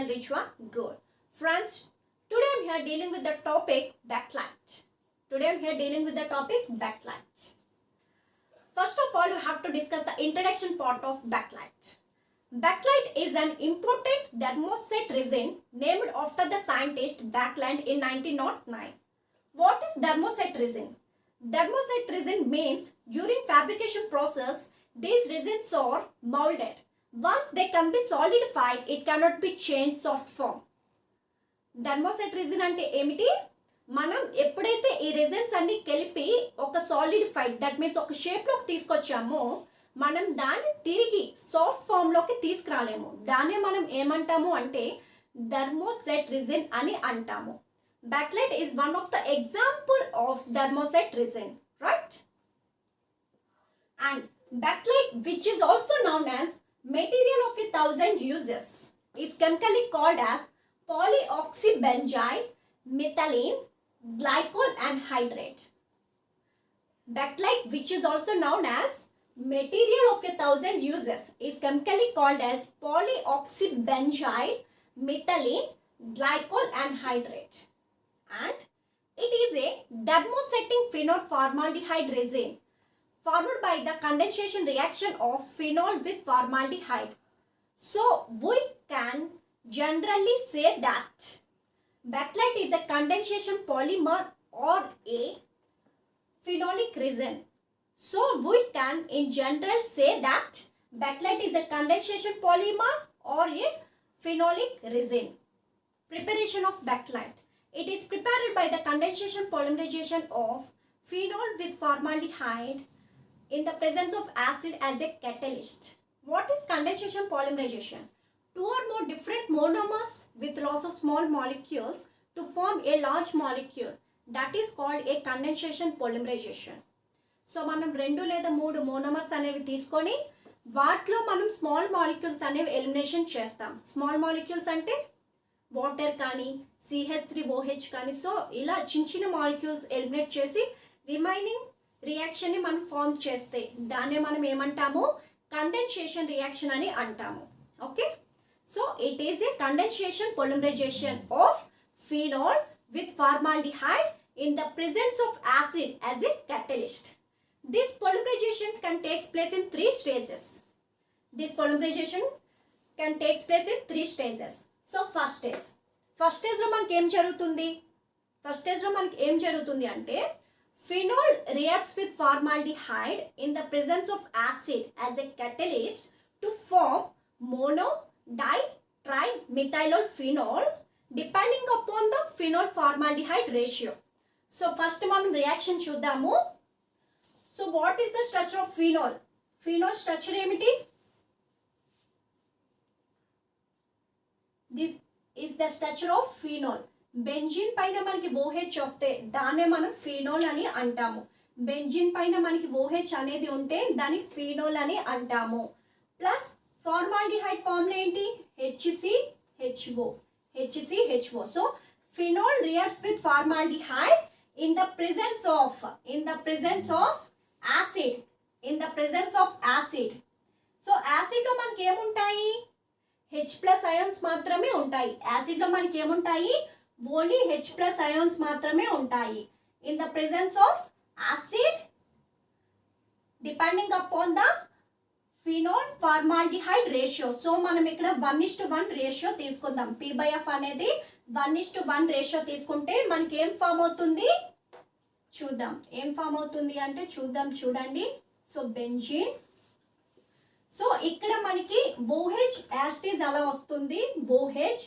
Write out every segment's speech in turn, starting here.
will reach your goal. Friends, today I'm here dealing with the topic backlight. First of all, we have to discuss the introduction part of backlight. Backlight is an important thermoset resin named after the scientist Backlight in 1909. What is thermoset resin? Thermoset resin means during fabrication process, these resins are molded. Once they can be solidified, it cannot be changed soft form. Thermoset resin అంటే ఏమిటి? మనం ఎప్పుడైతే ఈ resins అన్ని కలిపి ఒక సాలిడిఫైడ్ that means ఒక షేప్లోకి తీసుకొచ్చామో మనం దాన్ని తిరిగి సాఫ్ట్ ఫామ్లోకి తీసుకురాలేము. దాన్నే మనం ఏమంటాము అంటే థర్మోసెట్ రెసిన్ అని అంటాము. Backlight is one of the example of thermoset resin, right? And backlight, which is also known as material of 1,000 uses, is chemically called as polyoxybenzyl methylene glycol anhydride. Backlight, which is also known as material of 1,000 uses, is chemically called as polyoxybenzyl methylene glycol anhydride. And it is a thermosetting phenol formaldehyde resin formed by the condensation reaction of phenol with formaldehyde. So we can generally say that backlight is a condensation polymer or a phenolic resin. So we can in general say that backlight is a condensation polymer or a phenolic resin. Preparation of backlight. It is prepared by the condensation polymerization of phenol with formaldehyde in the presence of acid as a catalyst. What is condensation polymerization? Two or more different monomers with loss of small molecules to form a large molecule. That is called a condensation polymerization. So మనం రెండు లేదా మూడు monomers అనేవి తీసుకొని వాటిలో మనం small molecules అనేవి elimination చేస్తాం. స్మాల్ మాలిక్యూల్స్ అంటే వాటర్ కానీ CH3OH కానీ సో ఇలా చిన్న చిన్న మాలిక్యూల్స్ ఎలిమినేట్ చేసి రిమైనింగ్ రియాక్షన్ని మనం ఫార్మ్ చేస్తే దాన్నే మనం ఏమంటాము కండెన్సేషన్ రియాక్షన్ అని అంటాము. Okay, so it is a condensation polymerisation of phenol with formaldehyde in the presence of acid as a catalyst. This polymerization can take place in three stages. So first స్టేజ్లో మనకి ఏం జరుగుతుంది అంటే phenol reacts with formaldehyde in the presence of acid as a catalyst to form mono di tri methylol phenol depending upon the phenol formaldehyde ratio. So first మనం reaction చూద్దాము. So what is the structure of phenol? Phenol structure ఏమిటి? This is the structure of phenol. Benzene పైన మనకి OH వస్తే దాన్నే మనం phenol అని అంటాము. బెంజీన్ పైన మనకి OH అనేది ఉంటే దాన్ని ఫినోల్ అని అంటాము. ప్లస్ ఫార్మాల్డిహైడ్ ఫార్ములా ఏంటి? HCHO. So phenol reacts with formaldehyde in the presence of acid. So acid లో మనకి ఏముంటాయి? H+ ions మాత్రమే ఉంటాయి. యాసిడ్లో మనకి ఏముంటాయి? ఓన్లీ H+ ions మాత్రమే ఉంటాయి. In the presence of acid depending upon the phenol formaldehyde ratio. So మనం ఇక్కడ 1:1 రేషియో తీసుకుందాం. P/F అనేది 1:1 రేషియో తీసుకుంటే మనకి ఏం ఫామ్ అవుతుంది చూద్దాం. చూడండి. So benzene. సో ఇక్కడ మనకి OH యాసిడ్ అలా వస్తుంది. OH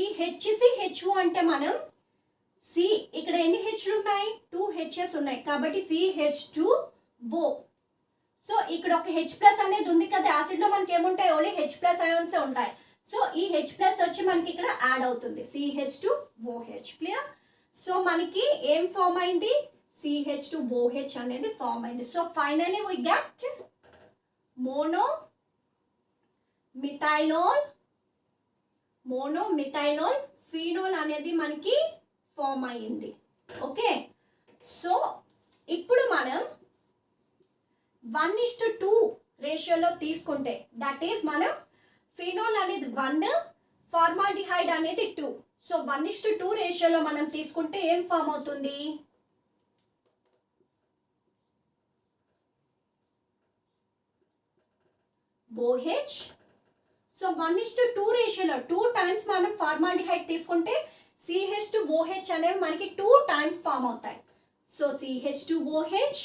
ఈ HCHO అంటే మనం ఇక్కడ ఎన్ని H'లు ఉన్నాయి? 2 H's ఉన్నాయి కాబట్టి CH2O. సో ఇక్కడ ఒక H+ అనేది ఉంది కదా, యాసిడ్ లో మనకి ఏముంటాయి? ఓన్లీ H+ ions ఉంటాయి. సో ఈ H+ వచ్చి మనకి ఇక్కడ యాడ్ అవుతుంది CH2OH. క్లియర్? సో మనకి ఏం ఫామ్ అయింది? CH2OH అనేది ఫామ్ అయింది. So finally we get monomethylol phenol అనేది మనకి ఫామ్ అయ్యింది. ఓకే, సో ఇప్పుడు మనం 1:2 రేషియోలో తీసుకుంటే దట్ ఈస్ మనం ఫినోల్ అనేది 1, ఫార్మాల్డిహైడ్ అనేది 2. సో 1:2 రేషియోలో మనం తీసుకుంటే ఏం ఫామ్ అవుతుంది? OH. సో 1:2 రేషియోలో 2 టైమ్స్ మనం ఫార్మాల్డిహైడ్ తీసుకుంటే CH2OH అనేవి మనకి 2 టైమ్స్ ఫామ్ అవుతాయి. So CH2OH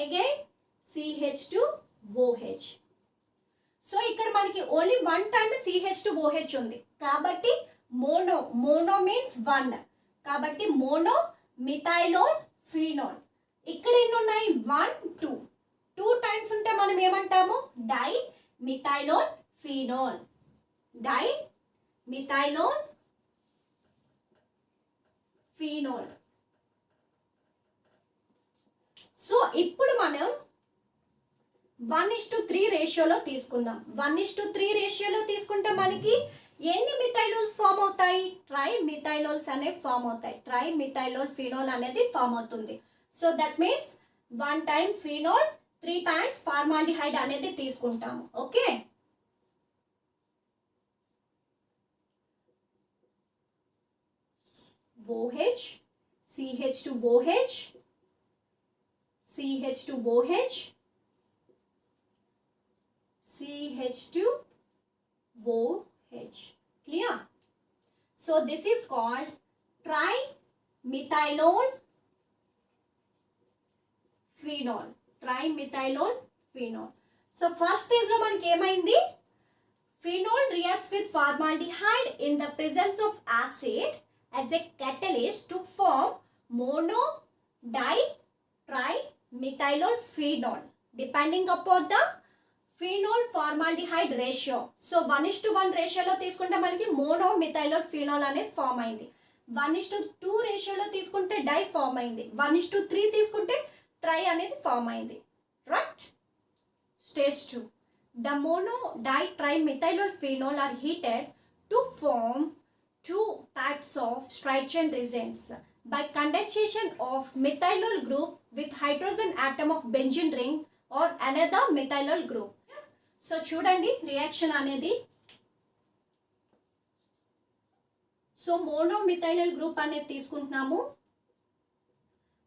again CH2OH. So ఇక్కడ మనకి ఓన్లీ 1 టైమ్ CH2OH ఉంది కాబట్టి మోనో మీన్స్ 1. కాబట్టి మోనో మిథైలోల్ ఫీనోల్. ఇక్కడ ఎన్ని ఉన్నాయి? 1 2 టైమ్స్ ఉంటే మనం ఏమంటాము? Die మిథైలోల్ phenol. Die మిథైలోల్ phenol. So ఇప్పుడు మనం 1:3 రేషియోలో తీసుకుందాం. 1:3 రేషియోలో తీసుకుంటే మనకి ఎన్ని మిథైలోల్స్ ఫామ్ అవుతాయి? ట్రై మిథైలోల్స్ అనేవి ఫామ్ అవుతాయి. ట్రై మిథైలోల్ ఫినోల్ అనేది ఫామ్ అవుతుంది. So that means 1 time phenol 3 times formaldehyde అనేది తీసుకుంటాము. Okay, OH CH2OH CH2OH CH2OH. Clear? So this is called trimethylol phenol. Trimethylol phenol. So first stage lo manaki emaindi? Phenol reacts with formaldehyde in the presence of acid as a catalyst to form mono di trimethylol phenol depending upon the phenol formaldehyde ratio. So 1:1 రేషియోలో తీసుకుంటే మనకి mono మిథైలోల్ phenol అనేది form అయింది. 1:2 రేషియోలో తీసుకుంటే die form అయింది. 1:3 తీసుకుంటే try అనేది ఫామ్ అయింది. Right? Stage 2. The mono di tri methylol phenol are heated to form 2 types of straight chain resins by condensation of methylol group with hydrogen atom of benzene ring or another methylol group. So చూడండి reaction అనేది. So మోనోమిథైలోల్ group అనేది తీసుకుంటున్నాము,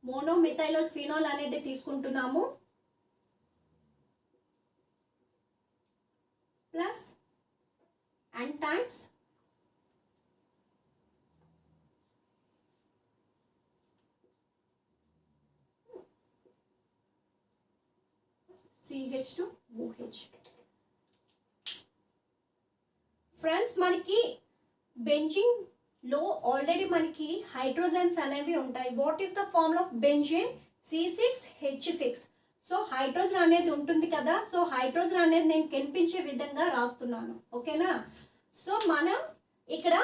మోనోమిథైలోల్ phenol అనేది తీసుకుంటున్నాము, plus and times CH2OH. Friends మనకి benzene లో already మనకి hydrogens అనేవి ఉంటాయి. What is the formula of benzene? C6H6. So hydrogen అనేది ఉంటుంది కదా. సో హైడ్రోజన్ అనేది నేను కనిపించే విధంగా రాస్తున్నాను. ఓకేనా? సో మనం ఇక్కడ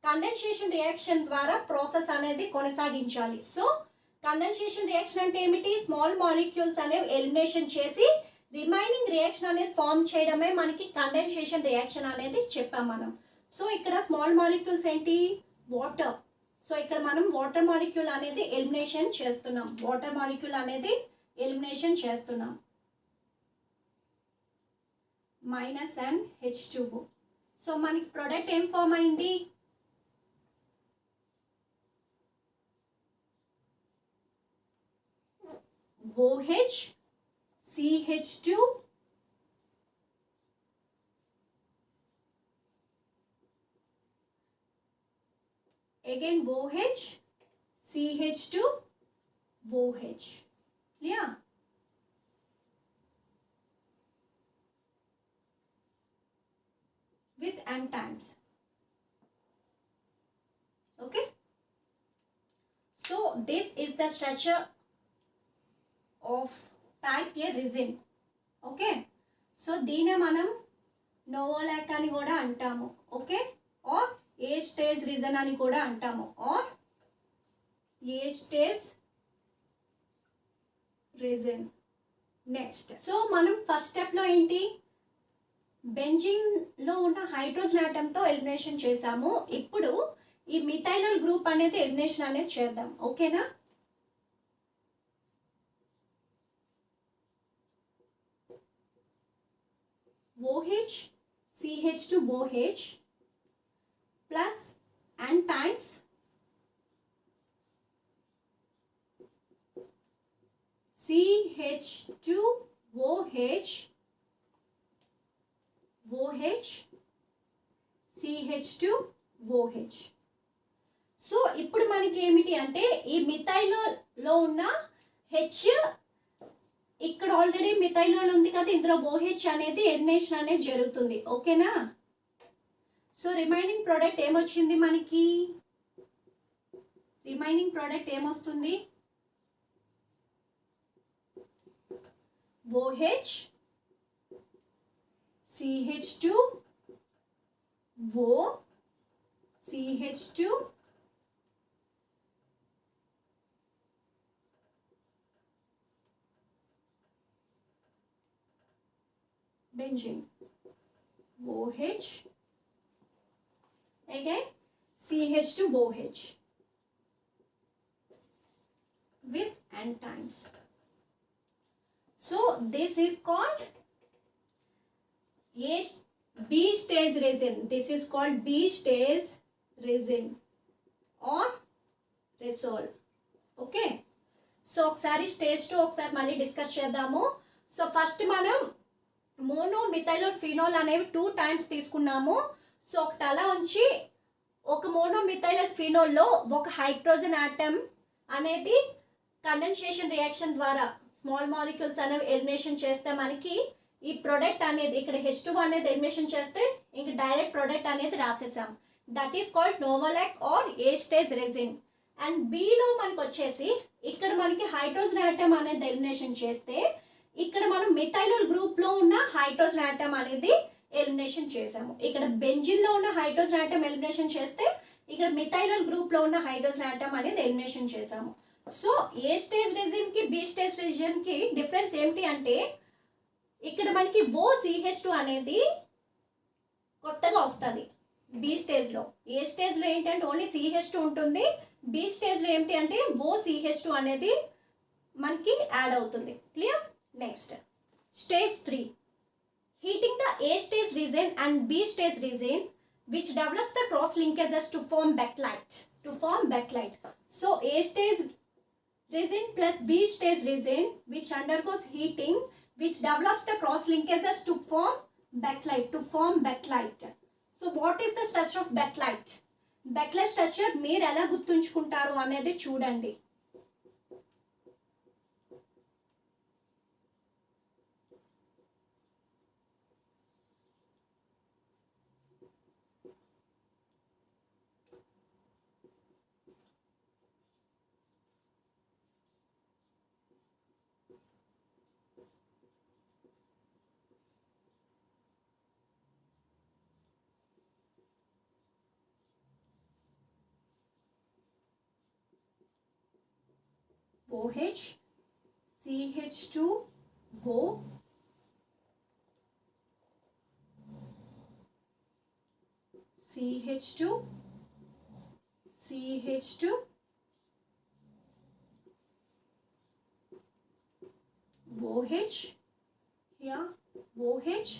కండెన్సేషన్ రియాక్షన్ ద్వారా ప్రాసెస్ అనేది కొనసాగించాలి. సో కండెన్సేషన్ రియాక్షన్ అంటే ఏమిటి? స్మాల్ మాలిక్యూల్స్ అనేవి ఎలిమినేషన్ చేసి రిమైనింగ్ రియాక్షన్ అనేది ఫామ్ చేయడమే మనకి కండెన్సేషన్ రియాక్షన్ అనేది చెప్పాం మనం. సో ఇక్కడ స్మాల్ మాలిక్యూల్స్ ఏంటి? వాటర్. సో ఇక్కడ మనం వాటర్ మాలిక్యూల్ అనేది ఎలిమినేషన్ చేస్తున్నాం. వాటర్ మాలిక్యూల్ అనేది ఎలిమినేషన్ చేస్తున్నాం. -NH2O. సో మనకి ప్రొడక్ట్ ఏం ఫామ్ అయింది? OH CH2 again OH CH2 OH. Yeah, with N times. Okay, so this is the structure of type A resin. Okay, so దీనే మనం novolac అని కూడా అంటాము. Okay, or A stage resin అని కూడా అంటాము, or A stage resin. Next, so మనం first స్టెప్లో ఏంటి? బెంజీన్లో ఉన్న హైడ్రోజన్ ఆటంతో ఎలిమినేషన్ చేసాము. ఇప్పుడు ఈ మిథైలోల్ గ్రూప్ అనేది ఎలిమినేషన్ అనేది చేద్దాం. ఓకేనా? OH CH2OH plus N times CH2OH CH2OH. So ఇప్పుడు మనకి ఏమిటి అంటే ఈ మిథైల్లో ఉన్న హెచ్ ఇక్కడ ఆల్రెడీ మిథైలోల్ ఉంది కదా, ఇందులో OH అనేది ఎలిమినేషన్ అనేది జరుగుతుంది. ఓకేనా? సో రిమైనింగ్ ప్రోడక్ట్ ఏమొచ్చింది మనకి? రిమైనింగ్ ప్రోడక్ట్ ఏమొస్తుంది? OH CH2O CH2 benzene OH again CH2OH with N times. So this is called B stage resin. This is called B stage resin or resol. Okay. So ఒకసారి stage 2 ఒకసారి మళ్ళీ discuss చేద్దాము. So first మనం మోనోమిథైలోల్ phenol అనేవి 2 times తీసుకున్నాము. So ఒకటి అలా ఉంచి ఒక మోనోమిథైలోల్ ఫినోల్లో ఒక హైడ్రోజన్ ఆటమ్ అనేది కండెన్సేషన్ రియాక్షన్ ద్వారా స్మాల్ మాలిక్యూల్స్ అనేవి ఎలిమినేషన్ చేస్తే మనకి ఈ ప్రొడక్ట్ అనేది ఇక్కడ H2 అనేది ఎలిమినేషన్ చేస్తే ఇంక డైరెక్ట్ ప్రొడక్ట్ అనేది రాసేసాం. That is called novolac or A stage resin. And below మనకు వచ్చేసి ఇక్కడ మనకి హైడ్రోజన్ ఆటమ్ అనేది ఎలిమినేషన్ చేస్తే ఇక్కడ మనం మిథైలోల్ గ్రూప్లో ఉన్న హైడ్రోజన్ ఆటమ్ అనేది ఎలిమినేషన్ చేసాము. ఇక్కడ బెంజిన్లో ఉన్న హైడ్రోజన్ ఆటమ్ ఎలిమినేషన్ చేస్తే ఇక్కడ మిథైలోల్ గ్రూప్లో ఉన్న హైడ్రోజన్ ఆటమ్ అనేది ఎలిమినేషన్ చేసాము. సో ఏ స్టేజ్ రెజిన్కి బి స్టేజ్ రెజిన్కి డిఫరెన్స్ ఏమిటి అంటే ఇక్కడ మనకి OCH2 అనేది కొత్తగా వస్తుంది బి స్టేజ్లో. ఏ స్టేజ్లో ఏంటంటే ఓన్లీ CH2 ఉంటుంది. బి స్టేజ్లో ఏంటి అంటే OCH2 అనేది మనకి యాడ్ అవుతుంది. Clear? Next stage 3, heating the A stage resin and B stage resin which develop the cross linkages to form backlight. So A stage resin plus B stage resin which undergoes heating which develops the cross linkages to form backlight. So what is the structure of backlight? Backlight structure మీరు ఎలా గుర్తుంచుకుంటారు అనేది చూడండి. OH CH2O CH2 OH here OH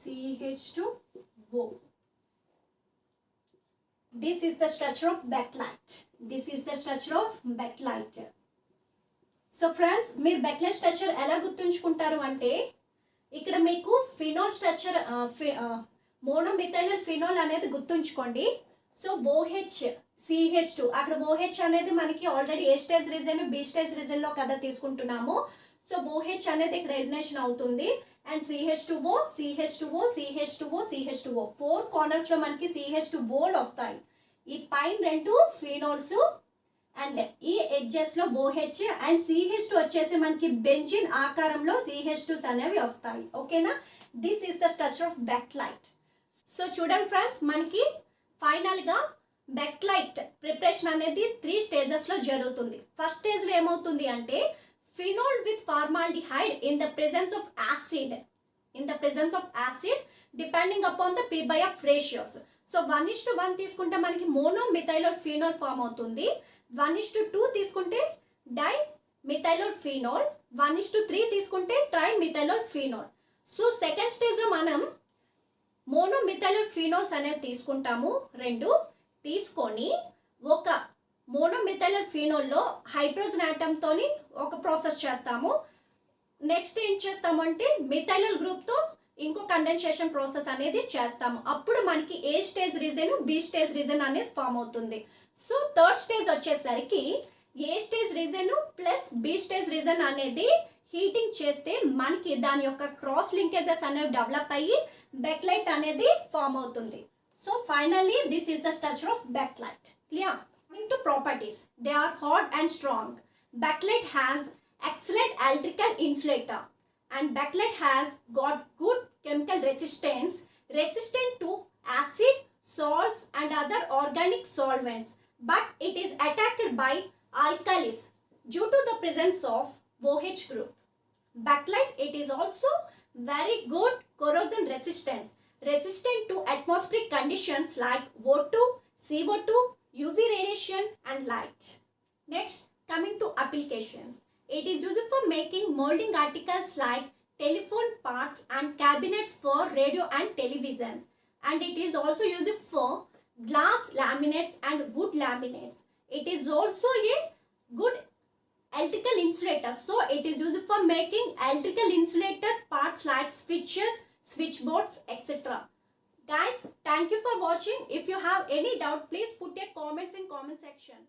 CH2O. This is the structure of backlight. So friends మీరు Bakelite structure ఎలా గుర్తుంచుకుంటారు అంటే ఇక్కడ మీకు ఫినోల్ స్ట్రక్చర్ మోనోమిథైలోల్ ఫినోల్ అనేది గుర్తుంచుకోండి. సో OH CH2 అక్కడ OH అనేది మనకి ఆల్రెడీ ఏ స్టేజ్ రీజన్ బి స్టేజ్ రీజన్లో కదా తీసుకుంటున్నాము. సో OH అనేది ఇక్కడ ఎలిమినేషన్ అవుతుంది. అండ్ CH2O 4 కార్నర్స్లో మనకి CH2Oలు వస్తాయి. ఈ పైన 2 ఫినోల్స్ అండ్ ఈ ఎడ్జెస్లో OH అండ్ CH2 వచ్చేసి మనకి బెంజిన్ ఆకారంలో CH2s అనేవి వస్తాయి. ఓకేనా? This is the structure of Bakelite. So చూడండి ఫ్రెండ్స్, మనకి ఫైనల్గా బెక్లైట్ ప్రిపరేషన్ అనేది 3 స్టేజెస్లో జరుగుతుంది. ఫస్ట్ స్టేజ్లో ఏమవుతుంది అంటే phenol with formaldehyde in the presence of acid depending upon the P/F ratios. So 1:1 తీసుకుంటే మనకి మోనోమిథైలోల్ ఫినోల్ ఫామ్ అవుతుంది. 1:2 తీసుకుంటే డై మిథైలోల్ ఫినోల్, 1:3 తీసుకుంటే try methylol phenol. So second స్టేజ్లో మనం మోనోమిథైల్ ఫినోల్స్ అనేవి తీసుకుంటాము. 2 తీసుకొని ఒక మోనోమిథైల్ ఫినోల్లో హైడ్రోజన్ ఆటంతోని ఒక ప్రాసెస్ చేస్తాము. నెక్స్ట్ ఏం చేస్తామంటే మిథైల్ గ్రూప్తో ఇంకో కండెన్సేషన్ ప్రాసెస్ అనేది చేస్తాము. అప్పుడు మనకి A stage resin, B stage resin అనేది ఫామ్ అవుతుంది. సో థర్డ్ స్టేజ్ వచ్చేసరికి A stage resin plus B stage resin అనేది హీటింగ్ చేస్తే మనకి దాని యొక్క క్రాస్ లింకేజెస్ అనేవి డెవలప్ అయ్యి బెక్లైట్ అనేది ఫామ్ అవుతుంది. So finally this is the structure of Bakelite. Clear? Coming to properties, they are hard and strong. Bakelite has excellent electrical insulator, and bakelite has got good chemical resistance, resistant to acid, salts and other organic solvents, but it is attacked by alkalis due to the presence of OH group. Bakelite, it is also very good corrosion resistance, resistant to atmospheric conditions like O2, CO2, UV radiation and light. Next, coming to applications, it is used for making molding articles like telephone parts and cabinets for radio and television, and it is also used for glass laminates and wood laminates. It is also a good electrical insulator, so it is used for making electrical insulator parts like switches, switchboards, etc. Guys, thank you for watching. If you have any doubt, please put your comments in comment section.